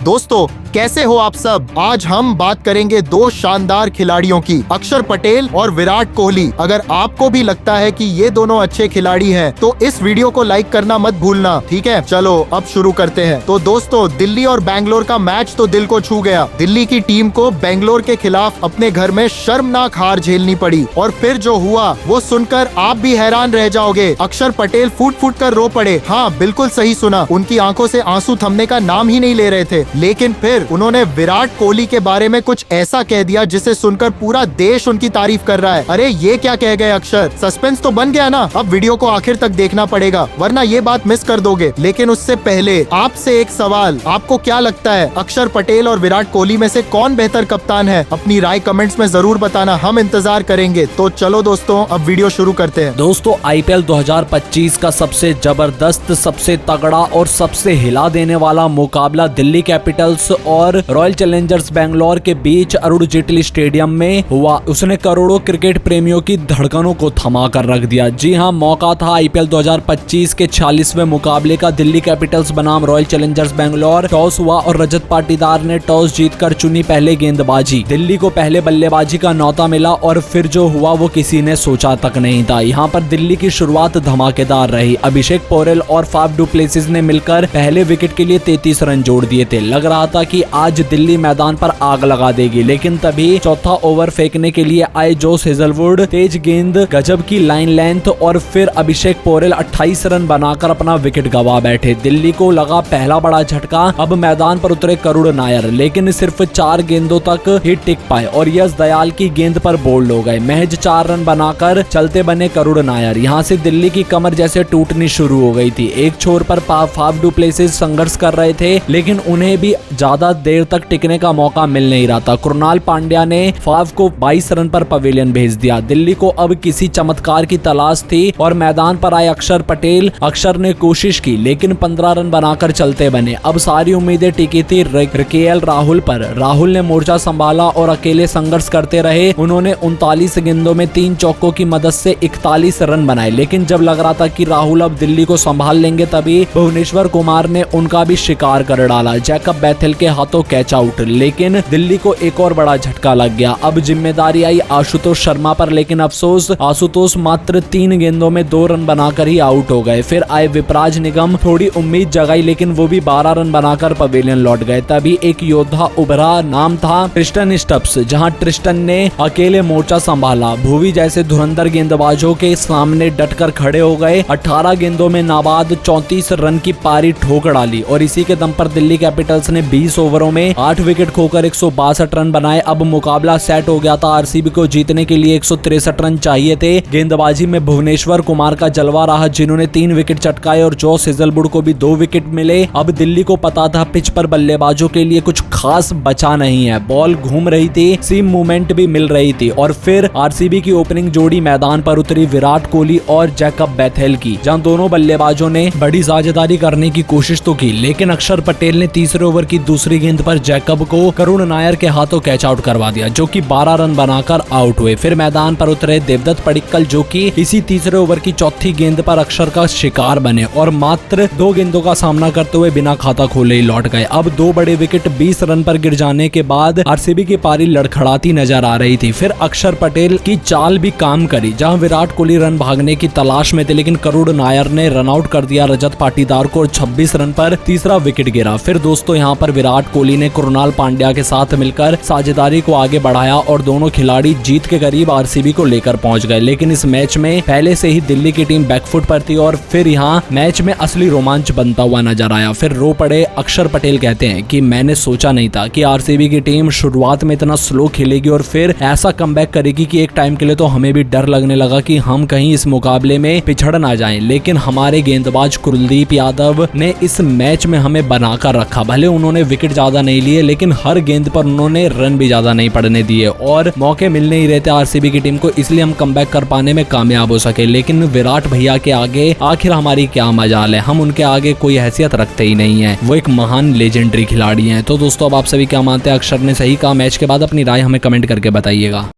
दोस्तों कैसे हो आप सब। आज हम बात करेंगे दो शानदार खिलाड़ियों की, अक्षर पटेल और विराट कोहली। अगर आपको भी लगता है कि ये दोनों अच्छे खिलाड़ी हैं तो इस वीडियो को लाइक करना मत भूलना, ठीक है। चलो अब शुरू करते हैं। तो दोस्तों दिल्ली और बैंगलोर का मैच तो दिल को छू गया। दिल्ली की टीम को बैंगलोर के खिलाफ अपने घर में शर्मनाक हार झेलनी पड़ी और फिर जो हुआ वो सुनकर आप भी हैरान रह जाओगे। अक्षर पटेल फूट फूट कर रो पड़े। हाँ बिल्कुल सही सुना, उनकी आंखों से आंसू थमने का नाम ही नहीं ले रहे थे। लेकिन फिर उन्होंने विराट कोहली के बारे में कुछ ऐसा कह दिया जिसे सुनकर पूरा देश उनकी तारीफ कर रहा है। अरे ये क्या कह गए अक्षर, सस्पेंस तो बन गया ना। अब वीडियो को आखिर तक देखना पड़ेगा वरना ये बात मिस कर दोगे। लेकिन उससे पहले आपसे एक सवाल, आपको क्या लगता है अक्षर पटेल और विराट कोहली में से कौन बेहतर कप्तान है? अपनी राय कमेंट्स में जरूर बताना, हम इंतजार करेंगे। तो चलो दोस्तों अब वीडियो शुरू करते हैं। दोस्तों IPL 2025 का सबसे जबरदस्त, सबसे तगड़ा और सबसे हिला देने वाला मुकाबला दिल्ली कैपिटल्स और रॉयल चैलेंजर्स बैंगलोर के बीच अरुण जेटली स्टेडियम में हुआ। उसने करोड़ों क्रिकेट प्रेमियों की धड़कनों को थमा कर रख दिया। जी हां, मौका था IPL 2025 के 46वें मुकाबले का। दिल्ली कैपिटल्स बनाम रॉयल चैलेंजर्स बैंगलोर। टॉस हुआ और रजत पाटीदार ने टॉस जीतकर चुनी पहले गेंदबाजी। दिल्ली को पहले बल्लेबाजी का न्यौता मिला और फिर जो हुआ वो किसी ने सोचा तक नहीं था। यहाँ पर दिल्ली की शुरुआत धमाकेदार रही। अभिषेक पोरेल और फाफ डू प्लेसिस ने मिलकर पहले विकेट के लिए 33 रन जोड़ दिए थे। लग रहा था कि आज दिल्ली मैदान पर आग लगा देगी, लेकिन तभी चौथा ओवर फेंकने के लिए आए जोस हेजलवुड। तेज गेंद, गजब की लाइन लेंथ और फिर अभिषेक पोरेल 28 रन बनाकर अपना विकेट गंवा बैठे। दिल्ली को लगा पहला बड़ा झटका। अब मैदान पर उतरे करुण नायर, लेकिन सिर्फ 4 गेंदों तक ही टिक पाए और यश दयाल की गेंद पर बोल्ड हो गए। महज 4 रन बनाकर चलते बने करुण नायर। यहाँ से दिल्ली की कमर जैसे टूटनी शुरू हो गई थी। एक छोर पर फाफ डू प्लेसिस संघर्ष कर रहे थे, लेकिन उन्हें भी ज्यादा देर तक टिकने का मौका मिल नहीं रहा था। कृणाल पांड्या ने फाफ को 22 रन पर पवेलियन भेज दिया। दिल्ली को अब किसी चमत्कार की तलाश थी और मैदान पर आए अक्षर पटेल। अक्षर ने कोशिश की लेकिन 15 रन बनाकर चलते बने। अब सारी उम्मीदें टिकी थी केएल राहुल पर। राहुल ने मोर्चा संभाला और अकेले संघर्ष करते रहे। उन्होंने 39 गेंदों में 3 चौकों की मदद से 41 रन बनाए। लेकिन जब लग रहा था कि राहुल अब दिल्ली को संभाल लेंगे, तभी भुवनेश्वर कुमार ने उनका भी शिकार कर डाला। जैकब बैथेल के हाथों कैच आउट। लेकिन दिल्ली को एक और बड़ा झटका लग गया। अब जिम्मेदारी आई आशुतोष शर्मा पर, लेकिन अफसोस आशुतोष मात्र 3 गेंदों में 2 रन बनाकर ही आउट हो गए। फिर आए विपराज निगम, थोड़ी उम्मीद जगाई लेकिन वो भी 12 रन बनाकर पवेलियन लौट गए। तभी एक योद्धा उभरा, नाम था ट्रिस्टन स्टब्स। जहां ट्रिस्टन ने अकेले मोर्चा संभाला। भुवी जैसे धुरंधर गेंदबाजों के सामने डटकर खड़े हो गए। 18 गेंदों में नाबाद 34 रन की पारी ठोक डाली और इसी के दम पर दिल्ली कैपिटल्स ने 20 ओवरों में 8 विकेट खोकर 162 रन बनाए। अब मुकाबला सेट हो गया था। आरसीबी को जीतने के लिए 163 रन चाहिए थे। गेंदबाजी में भुवनेश्वर कुमार का जलवा रहा, जिन्होंने 3 विकेट चटकाए और जोस हेजलवुड को भी 2 विकेट मिले। अब दिल्ली को पता था पिच पर बल्लेबाजों के लिए कुछ खास बचा नहीं है। बॉल घूम रही थी, सीम मूवमेंट भी मिल रही थी और फिर आरसीबी की ओपनिंग जोड़ी मैदान पर उतरी, विराट कोहली और जैकब बैथेल की, जहां दोनों बल्लेबाजों ने बड़ी साझेदारी करने की कोशिश तो की, लेकिन अक्षर पटेल ने तीसरे ओवर की दूसरी गेंद पर जैकब को करुण नायर के हाथों कैच आउट करवा दिया, जो कि 12 रन बनाकर आउट हुए। फिर मैदान पर उतरे देवदत्त पडिक्कल, जो कि इसी तीसरे ओवर की चौथी गेंद पर अक्षर का शिकार बने और मात्र 2 गेंदों का सामना करते हुए बिना खाता खोले ही लौट गए। अब 2 बड़े विकेट 20 रन पर गिर जाने के बाद आरसीबी की पारी लड़खड़ाती नजर आ रही थी। फिर अक्षर पटेल की चाल भी काम करी, जहां विराट कोहली रन भागने की तलाश में थे, लेकिन करुण नायर ने रन आउट कर दिया रजत पाटीदार को। 26 रन पर तीसरा विकेट गिरा। फिर दोस्तों यहाँ पर विराट कोहली ने कृणाल पांड्या के साथ मिलकर साझेदारी को आगे बढ़ाया और दोनों खिलाड़ी जीत के करीब आरसीबी को लेकर पहुंच गए। लेकिन इस मैच में पहले से ही दिल्ली की टीम बैकफुट पर थी और फिर यहाँ मैच में असली रोमांच बनता हुआ नजर आया। फिर रो पड़े अक्षर पटेल, कहते हैं कि मैंने सोचा नहीं था कि आरसीबी की टीम शुरुआत में इतना स्लो खेलेगी और फिर ऐसा कमबैक करेगी कि एक टाइम के लिए तो हमें भी डर लगने लगा कि हम कहीं इस मुकाबले में पिछड़ ना जाएं। लेकिन हमारे गेंदबाज कुलदीप यादव ने इस मैच में हमें बनाकर रखा। भले उन्होंने विकेट ज्यादा नहीं लिए, लेकिन हर गेंद पर उन्होंने रन भी ज्यादा नहीं पड़ने दिए और मौके मिल नहीं रहे थे आरसीबी की टीम को, इसलिए हम कमबैक कर पाने में कामयाब हो सके। लेकिन विराट भैया के आगे आखिर हमारी क्या मजाल है, हम उनके आगे कोई हैसियत रखते ही नहीं है। वो एक महान लेजेंडरी खिलाड़ी हैं। तो दोस्तों अब आप सभी क्या मानते हैं, अक्षर ने सही कहा मैच के बाद? अपनी राय हमें कमेंट करके बताइएगा।